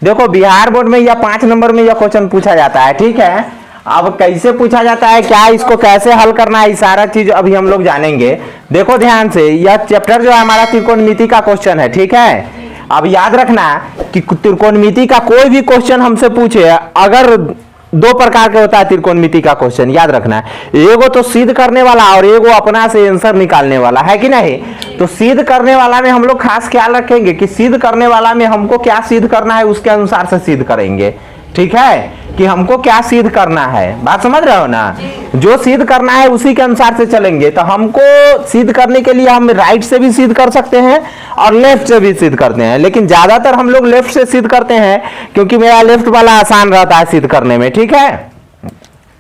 देखो बिहार बोर्ड में या 5 नंबर में यह क्वेश्चन पूछा जाता है, ठीक है। अब कैसे पूछा जाता है, क्या इसको कैसे हल करना है, सारा चीज अभी हम लोग जानेंगे। देखो ध्यान से, यह चैप्टर जो है हमारा त्रिकोणमिति का क्वेश्चन है, ठीक है। अब याद रखना कि त्रिकोणमिति का कोई भी क्वेश्चन हमसे पूछे, अगर 2 प्रकार के होता है त्रिकोणमिति का क्वेश्चन, याद रखना है। एगो तो सिद्ध करने वाला और एगो अपना से आंसर निकालने वाला, है कि नहीं। तो सिद्ध करने वाला में हम लोग खास ख्याल रखेंगे कि सिद्ध करने वाला में हमको क्या सिद्ध करना है, उसके अनुसार से सिद्ध करेंगे, ठीक है, कि हमको क्या सिद्ध करना है। बात समझ रहे हो ना, जो सिद्ध करना है उसी के अनुसार से चलेंगे। तो हमको सिद्ध करने के लिए हम राइट से भी सिद्ध कर सकते हैं और लेफ्ट से भी सिद्ध करते हैं, लेकिन ज्यादातर हम लोग लेफ्ट से सिद्ध करते हैं क्योंकि मेरा लेफ्ट वाला आसान रहता है सिद्ध करने में, ठीक है।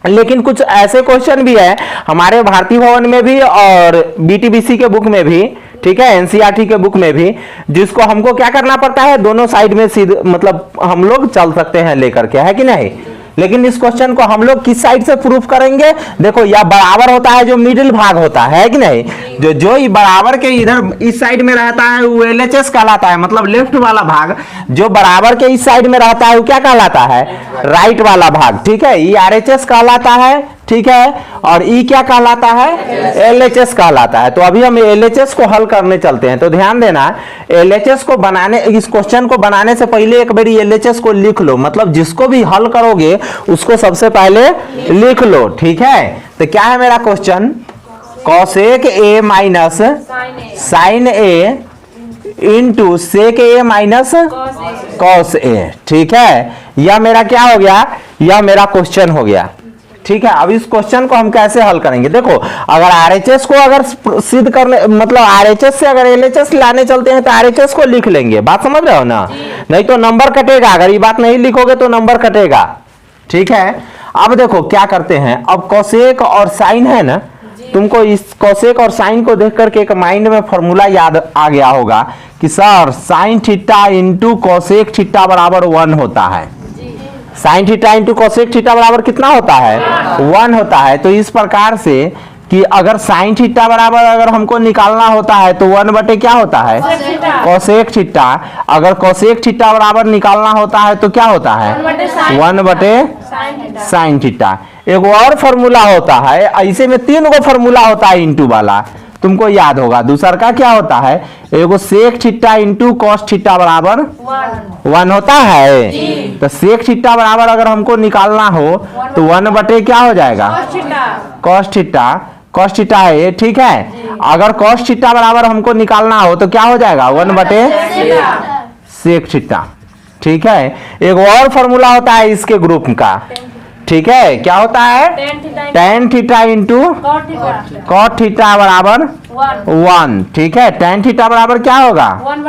लेकिन कुछ ऐसे क्वेश्चन भी है हमारे भारतीय भवन में भी और बीटीबीसी के बुक में भी, ठीक है, एनसीईआरटी के बुक में भी, जिसको हमको क्या करना पड़ता है, दोनों साइड में सीधे मतलब हम लोग चल सकते हैं लेकर के, है कि नहीं। लेकिन इस क्वेश्चन को हम लोग किस साइड से प्रूफ करेंगे, देखो यह बराबर होता है, जो मिडिल भाग होता है कि नहीं, जो बराबर के इधर इस साइड में रहता है वो एलएचएस कहलाता है, मतलब लेफ्ट वाला भाग। जो बराबर के इस साइड में रहता है वो क्या कहलाता है, राइट वाला भाग, ठीक है। ये आरएचएस कहलाता है, ठीक है, और ई क्या कहलाता है, एलएचएस कहलाता है। तो अभी हम एलएचएस को हल करने चलते हैं। तो ध्यान देना, एलएचएस को बनाने, इस क्वेश्चन को बनाने से पहले एक बारी एलएचएस को लिख लो, मतलब जिसको भी हल करोगे उसको सबसे पहले लिख लो, ठीक है। तो क्या है मेरा question, cosec A minus sine A into sec A minus cos A, ठीक है। यह मेरा क्या हो गया, यह मेरा क्वेश्चन हो गया, ठीक है। अब इस क्वेश्चन को हम कैसे हल करेंगे, देखो अगर आरएचएस को अगर सिद्ध करने, मतलब आरएचएस से अगर एलएचएस लाने चलते हैं तो आरएचएस को लिख लेंगे, बात समझ रहे हो ना, नहीं तो नंबर कटेगा। अगर ये बात नहीं लिखोगे तो नंबर कटेगा, ठीक है। अब देखो क्या करते हैं, अब कोसेक और साइन है ना, तुमको इस कोसेक और साइन को देख करके एक माइंड में फॉर्मूला याद आ गया होगा कि sir sine theta into cosec theta बराबर 1 होता है। Sine theta into cosec theta बराबर कितना होता है, 1 होता है। तो इस प्रकार से कि अगर साइन थीटा बराबर अगर हमको निकालना होता है तो 1 बटे क्या होता है, कोसेक थीटा। अगर कोसेक थीटा बराबर निकालना होता है तो क्या होता है, 1 बटे साइन थीटा। एक और फॉर्मूला होता है, ऐसे में 3 गो फॉर्मूला होता है इंटू वाला, तुमको याद होगा। दूसरा का क्या होता है, एगो sec theta into cos theta बराबर 1 होता है। तो सेक थीटा बराबर अगर हमको निकालना हो तो 1 बटे क्या हो जाएगा, कॉस थीटा। कॉस थीटा है ये, ठीक है। अगर कॉस थीटा बराबर हमको निकालना हो तो क्या हो जाएगा, 1 बटे सेक थीटा, ठीक है। एक और फॉर्मूला होता है इसके ग्रुप का, ठीक है, क्या होता है, tan theta into cot theta बराबर 1, ठीक है। टेन थीटा बराबर क्या होगा, 1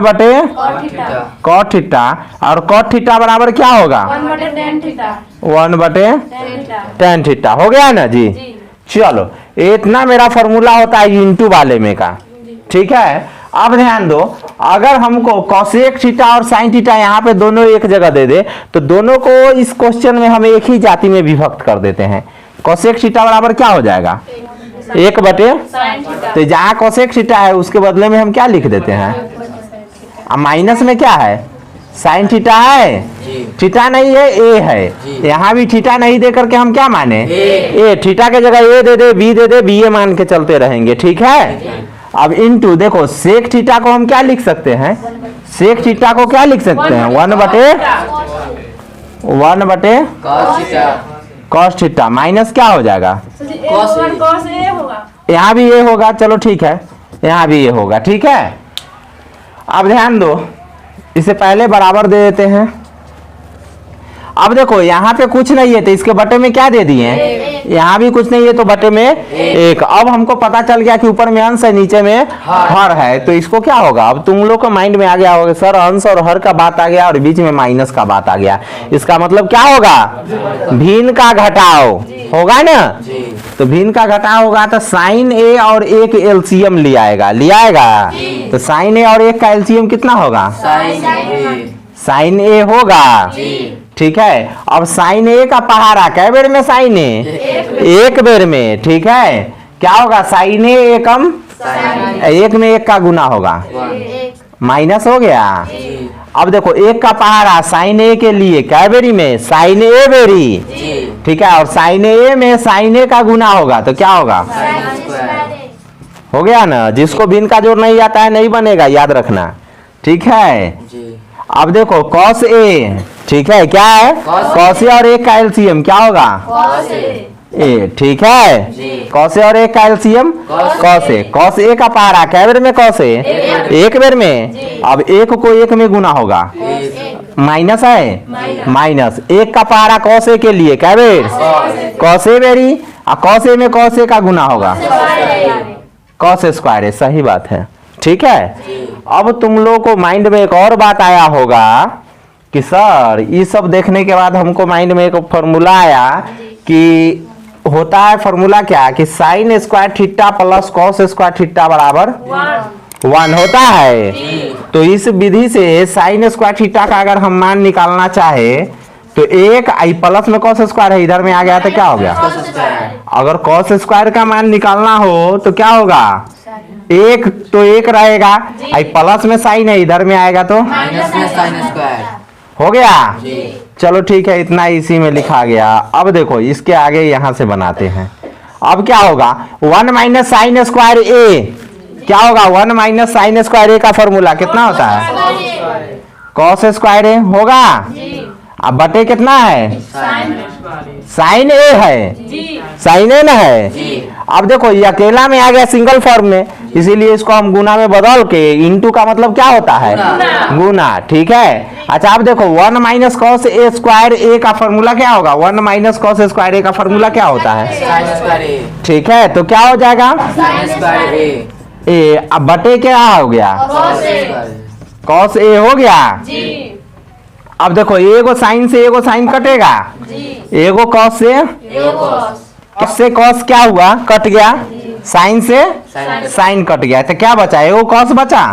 बटे कॉट थीटा, और कॉट थीटा बराबर क्या होगा, 1 बटे टेन थीटा। हो गया ना जी। चलो इतना मेरा फॉर्मूला होता है इंटू वाले में का, ठीक है। अब ध्यान दो, अगर हमको कोसेक थीटा और साइन थीटा यहाँ पे दोनों एक जगह दे दे तो दोनों को इस क्वेश्चन में हम एक ही जाति में विभक्त कर देते हैं। कोसेक थीटा बराबर क्या हो जाएगा, 1 बटे, तो जहाँ कोसेक थीटा है उसके बदले में हम क्या लिख देते हैं, अब माइनस में क्या है, साइन थीटा है, थीटा नहीं है, ए है। यहाँ भी थीटा नहीं दे करके हम क्या माने, ए। थीटा के जगह ए दे दे, बी दे दे, बी ए मान के चलते रहेंगे, ठीक है। अब इनटू देखो सेक थीटा को हम क्या लिख सकते हैं, सेक थीटा को क्या लिख सकते हैं, 1 बटे कॉस थीटा माइनस क्या हो जाएगा, यहाँ भी ये होगा, चलो ठीक है, यहाँ भी ये होगा, ठीक है। अब ध्यान दो, इसे पहले बराबर दे देते हैं। अब देखो यहाँ पे कुछ नहीं है तो इसके बटे में क्या दे दिए, यहाँ भी कुछ नहीं है तो बटे में 1। अब हमको पता चल गया कि ऊपर में अंश है नीचे में हर है, तो इसको क्या होगा, अब तुम लोग को माइंड में आ गया होगा सर अंश और हर का बात आ गया और बीच में माइनस का बात आ गया, इसका मतलब क्या होगा, भिन्न का घटाव होगा ना। तो भिन्न का घटाव होगा तो साइन ए और ए के एलसीएम लिया आएगा, तो साइन ए और 1 का एलसीएम कितना होगा, साइन ए होगा, ठीक है। अब साइन ए का पहाड़ा कै बेर में, साइन ए 1 बेर में, ठीक है। क्या होगा, साइन ए एकम 1 में 1 का गुना होगा, माइनस हो गया। अब देखो एक का पहाड़ा साइन ए के लिए क्या बेरी में साइन ए बेरी, ठीक है, और साइन ए में साइन ए का गुना होगा तो क्या होगा, हो गया ना। जिसको बिन का जोड़ नहीं आता है नहीं बनेगा, याद रखना, ठीक है। अब देखो कॉस ए, ठीक है, क्या है कॉस ए और एक का एलसीएम क्या होगा ए, ठीक है, कॉस ए और एक का LCM cos A. Cos A का पहाड़ा क्या बेर में कॉस ए, एक बेर में। अब एक को एक में गुना होगा, माइनस है माइनस, एक का पहाड़ा कॉस ए के लिए क्या बेर कॉस ए बेरी, और कॉस ए में कॉस ए का गुना होगा कॉस स्क्वायर है, सही बात है, ठीक है। अब तुम लोग को माइंड में एक और बात आया होगा कि सर ये सब देखने के बाद हमको माइंड में एक फॉर्मूला आया कि होता है फॉर्मूला क्या कि sine square theta plus cos square theta बराबर 1 होता है। तो इस विधि से साइन स्क्वायर थीटा का अगर हम मान निकालना चाहे तो एक आई प्लस में कॉस स्क्वायर है, इधर में आ गया तो क्या हो गया, अगर कॉस स्क्वायर का मान निकालना हो तो क्या होगा, एक तो एक रहेगा, आई प्लस में साइन है, इधर में आएगा तो माइनस में साइन स्क्वायर हो गया। चलो ठीक है, इतना इसी में लिखा गया। अब देखो इसके आगे यहां से बनाते हैं। अब क्या होगा 1 माइनस साइन स्क्वायर ए, क्या होगा 1 माइनस साइन स्क्वायर ए का फॉर्मूला कितना होता है कॉस स्क्वायर ए होगा। अब बटे कितना है साइन ए है, साइन ए ना है। अब देखो ये अकेला में आ गया सिंगल फॉर्म में, इसीलिए इसको हम गुना में बदल के इनटू का मतलब क्या होता है गुना, ठीक है। अच्छा अब देखो 1 माइनस कॉस ए स्क्वायर ए का फॉर्मूला क्या होगा, 1 माइनस कॉस स्क्वायर ए का फॉर्मूला क्या होता है, ठीक है। तो क्या हो जाएगा ए, अब बटे क्या हो गया कॉस ए हो गया। अब देखो एगो साइन से एगो साइन कटेगा, एगो कॉस से कॉस क्या हुआ कट गया, साइन से साइन कट गया, तो क्या बचा एगो कॉस बचा,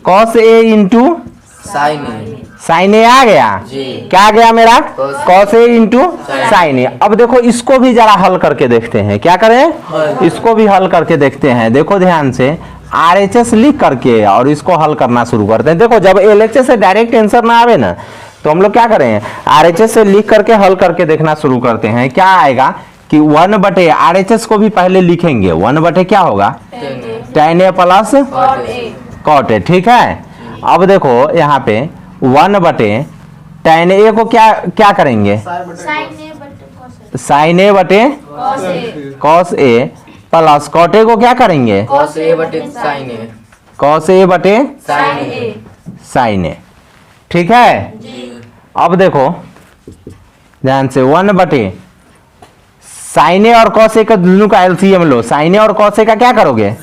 कॉस ए इंटू साइन ए आ गया, क्या आ गया मेरा कॉस ए इंटू साइन ए। अब देखो इसको भी जरा हल करके देखते हैं, क्या करें इसको भी हल करके देखते हैं। देखो ध्यान से RHS लिख करके और इसको हल करना शुरू करते हैं। देखो जब LHS से डायरेक्ट आंसर ना आवे ना तो हम लोग क्या करें RHS से लिख करके हल करके देखना शुरू करते हैं। क्या आएगा कि 1 बटे RHS को भी पहले लिखेंगे, 1 बटे क्या होगा tan a plus cot a, ठीक है। अब देखो यहाँ पे 1 बटे tan a को क्या क्या करेंगे साइन ए बटे cos A plus cot A को क्या करेंगे कॉस ए बटे साइन ए, कॉस ए बटे साइन ए, ठीक है। अब देखो ध्यान से 1 बटे साइन ए और कॉस ए का दोनों का एलसीएम लो, साइन ए और कॉस ए का क्या करोगे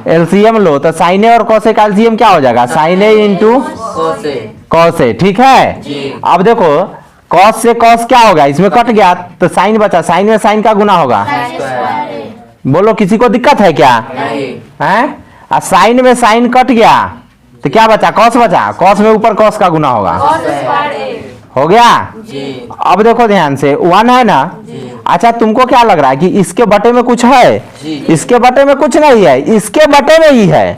एलसीएम लो, तो साइन ए और कॉस ए का एलसीएम क्या हो जाएगा sign A into cos A, ठीक है। अब देखो कॉस से कॉस क्या होगा इसमें कट गया तो साइन बचा, साइन में साइन का गुना होगा, बोलो किसी को दिक्कत है क्या है, साइन में साइन कट गया तो क्या बचा कॉस बचा, कॉस में ऊपर कॉस का गुना होगा, हो गया। अब देखो ध्यान से 1 है ना, अच्छा तुमको क्या लग रहा है कि इसके बटे में कुछ है, इसके बटे में कुछ नहीं है, इसके बटे में ही है,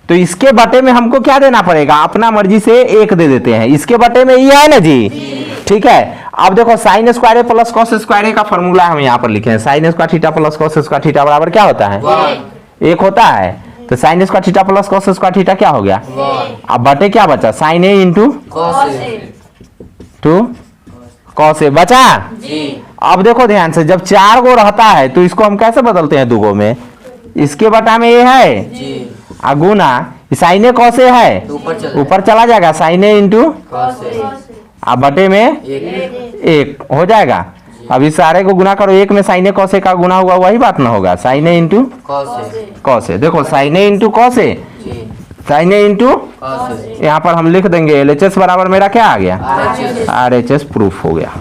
तो इसके बटे में हमको क्या देना पड़ेगा अपना मर्जी से 1 दे देते हैं, इसके बटे में ही है ना जी, ठीक है। अब देखो साइन स्क्वायर ए प्लस कॉस स्क्वायर ए का फॉर्मूला हम यहाँ पर लिखे हैं, sine square theta plus cos square theta बराबर क्या होता है 1 होता है, तो sine square theta plus cos square theta क्या हो गया, अब बटे क्या बचा sign A into cos A बचा। अब देखो ध्यान से जब 4 गो रहता है तो इसको हम कैसे बदलते हैं 2 गो में, इसके बटा में ए है गुना साइन ए कॉस ए है ऊपर चला जाएगा साइन ए इंटू अब बटे में 1 हो जाएगा। अब इस सारे को गुना करो 1 में साइन ए कॉस ए का गुना हुआ वही बात ना होगा, sign A into cos A. देखो sign A into cos A, sign A into यहाँ पर हम लिख देंगे LHS बराबर मेरा क्या आ गया RHS प्रूफ हो गया।